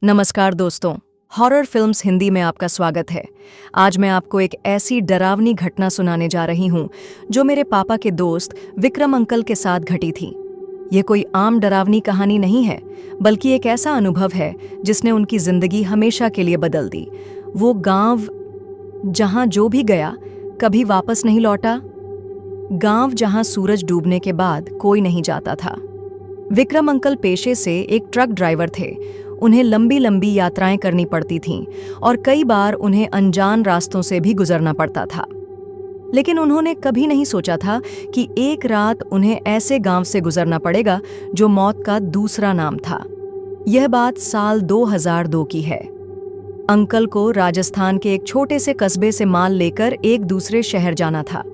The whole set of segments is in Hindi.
नमस्कार दोस्तों, हॉरर फिल्म्स हिंदी में आपका स्वागत है। आज मैं आपको एक ऐसी डरावनी घटना सुनाने जा रही हूँ जो मेरे पापा के दोस्त विक्रम अंकल के साथ घटी थी। ये कोई आम डरावनी कहानी नहीं है, बल्कि एक ऐसा अनुभव है जिसने उनकी जिंदगी हमेशा के लिए बदल दी। वो गांव जहां जो भी गया कभी वापस नहीं लौटा, गांव जहां सूरज डूबने के बाद कोई नहीं जाता था। विक्रम अंकल पेशे से एक ट्रक ड्राइवर थे। उन्हें लंबी लंबी यात्राएं करनी पड़ती थीं और कई बार उन्हें अनजान रास्तों से भी गुजरना पड़ता था। लेकिन उन्होंने कभी नहीं सोचा था कि एक रात उन्हें ऐसे गांव से गुजरना पड़ेगा जो मौत का दूसरा नाम था। यह बात साल 2002 की है। अंकल को राजस्थान के एक छोटे से कस्बे से माल लेकर एक दूसरे शहर जाना था।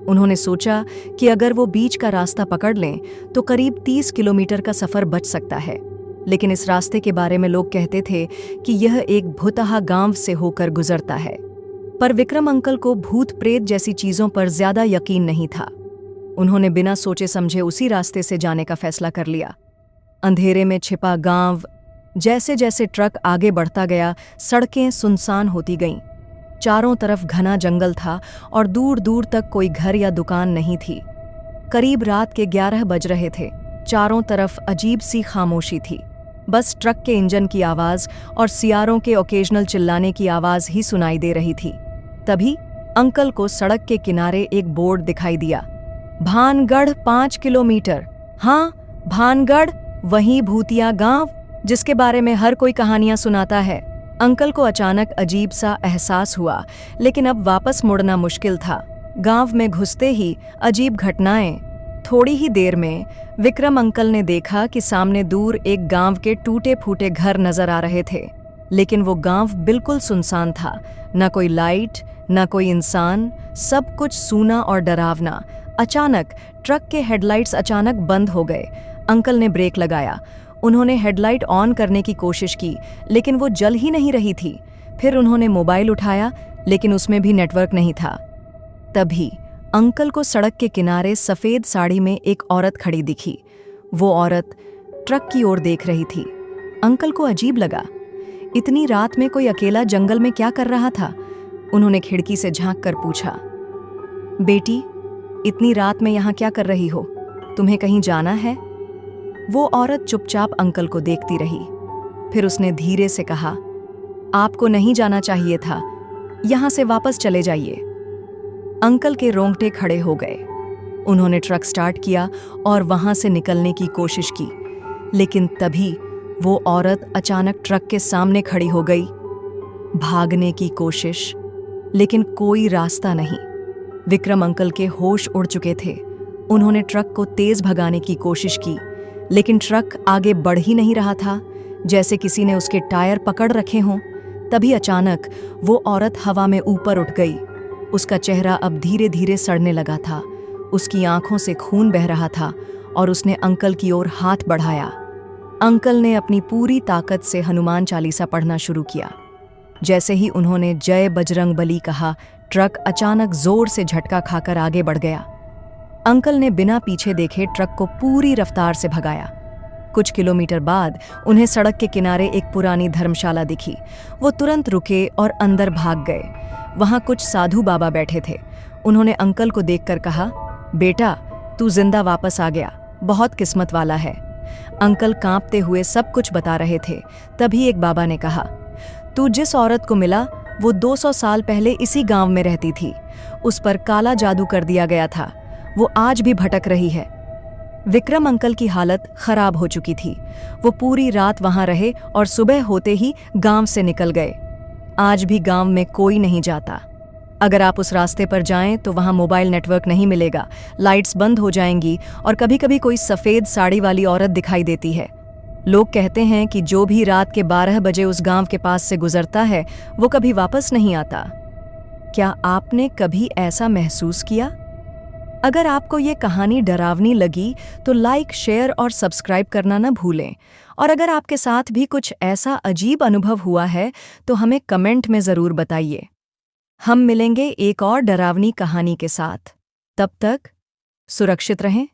उन्होंने सोचा कि अगर वो बीच का रास्ता पकड़ लें तो करीब 30 किलोमीटर का सफर बच सकता है। लेकिन इस रास्ते के बारे में लोग कहते थे कि यह एक भुतहा गांव से होकर गुजरता है। पर विक्रम अंकल को भूत प्रेत जैसी चीजों पर ज्यादा यकीन नहीं था। उन्होंने बिना सोचे समझे उसी रास्ते से जाने का फैसला कर लिया। अंधेरे में छिपा गांव। जैसे जैसे ट्रक आगे बढ़ता गया, सड़कें सुनसान होती गईं। चारों तरफ घना जंगल था और दूर दूर तक कोई घर या दुकान नहीं थी। करीब रात के 11 बज रहे थे। चारों तरफ अजीब सी खामोशी थी। बस ट्रक के इंजन की आवाज और सियारों के ओकेजनल चिल्लाने की आवाज ही सुनाई दे रही थी। तभी अंकल को सड़क के किनारे एक बोर्ड दिखाई दिया। भानगढ़ 5 किलोमीटर। हाँ, भानगढ़, वही भूतिया गांव जिसके बारे में हर कोई कहानियां सुनाता है। अंकल को अचानक अजीब सा एहसास हुआ, लेकिन अब वापस मुड़ना मुश्किल था। गांव में घुसते ही अजीब घटनाएं। थोड़ी ही देर में विक्रम अंकल ने देखा कि सामने दूर एक गांव के टूटे फूटे घर नजर आ रहे थे। लेकिन वो गांव बिल्कुल सुनसान था। न कोई लाइट, न कोई इंसान, सब कुछ सूना और डरावना। अचानक ट्रक के हेडलाइट्स अचानक बंद हो गए। अंकल ने ब्रेक लगाया। उन्होंने हेडलाइट ऑन करने की कोशिश की, लेकिन वो जल ही नहीं रही थी। फिर उन्होंने मोबाइल उठाया, लेकिन उसमें भी नेटवर्क नहीं था। तभी अंकल को सड़क के किनारे सफेद साड़ी में एक औरत खड़ी दिखी। वो औरत ट्रक की ओर देख रही थी। अंकल को अजीब लगा। इतनी रात में कोई अकेला जंगल में क्या कर रहा था? उन्होंने खिड़की से झांक कर पूछा, बेटी, इतनी रात में यहाँ क्या कर रही हो? तुम्हें कहीं जाना है? वो औरत चुपचाप अंकल को देखती रही। फिर उसने धीरे से कहा, आपको नहीं जाना चाहिए था, यहाँ से वापस चले जाइए। अंकल के रोंगटे खड़े हो गए। उन्होंने ट्रक स्टार्ट किया और वहां से निकलने की कोशिश की, लेकिन तभी वो औरत अचानक ट्रक के सामने खड़ी हो गई। भागने की कोशिश, लेकिन कोई रास्ता नहीं। विक्रम अंकल के होश उड़ चुके थे। उन्होंने ट्रक को तेज भगाने की कोशिश की, लेकिन ट्रक आगे बढ़ ही नहीं रहा था, जैसे किसी ने उसके टायर पकड़ रखे हों। तभी अचानक वो औरत हवा में ऊपर उठ गई। उसका चेहरा अब धीरे धीरे सड़ने लगा था। उसकी आंखों से खून बह रहा था और उसने अंकल की ओर हाथ बढ़ाया। अंकल ने अपनी पूरी ताकत से हनुमान चालीसा पढ़ना शुरू किया। जैसे ही उन्होंने जय बजरंग बली कहा, ट्रक अचानक जोर से झटका खाकर आगे बढ़ गया। अंकल ने बिना पीछे देखे ट्रक को पूरी रफ्तार से भगाया। कुछ किलोमीटर बाद उन्हें सड़क के किनारे एक पुरानी धर्मशाला दिखी। वो तुरंत रुके और अंदर भाग गए। वहां कुछ साधु बाबा बैठे थे। उन्होंने अंकल को देखकर कहा, बेटा, तू जिंदा वापस आ गया, बहुत किस्मत वाला है। अंकल कांपते हुए सब कुछ बता रहे थे। तभी एक बाबा ने कहा, तू जिस औरत को मिला वो 200 साल पहले इसी गांव में रहती थी। उस पर काला जादू कर दिया गया था। वो आज भी भटक रही है। विक्रम अंकल की हालत खराब हो चुकी थी। वो पूरी रात वहां रहे और सुबह होते ही गांव से निकल गए। आज भी गांव में कोई नहीं जाता। अगर आप उस रास्ते पर जाएं तो वहां मोबाइल नेटवर्क नहीं मिलेगा, लाइट्स बंद हो जाएंगी और कभी कभी कोई सफेद साड़ी वाली औरत दिखाई देती है। लोग कहते हैं कि जो भी रात के 12 बजे उस गांव के पास से गुजरता है वो कभी वापस नहीं आता। क्या आपने कभी ऐसा महसूस किया? अगर आपको ये कहानी डरावनी लगी तो लाइक, शेयर और सब्सक्राइब करना न भूलें। और अगर आपके साथ भी कुछ ऐसा अजीब अनुभव हुआ है तो हमें कमेंट में ज़रूर बताइए। हम मिलेंगे एक और डरावनी कहानी के साथ। तब तक सुरक्षित रहें।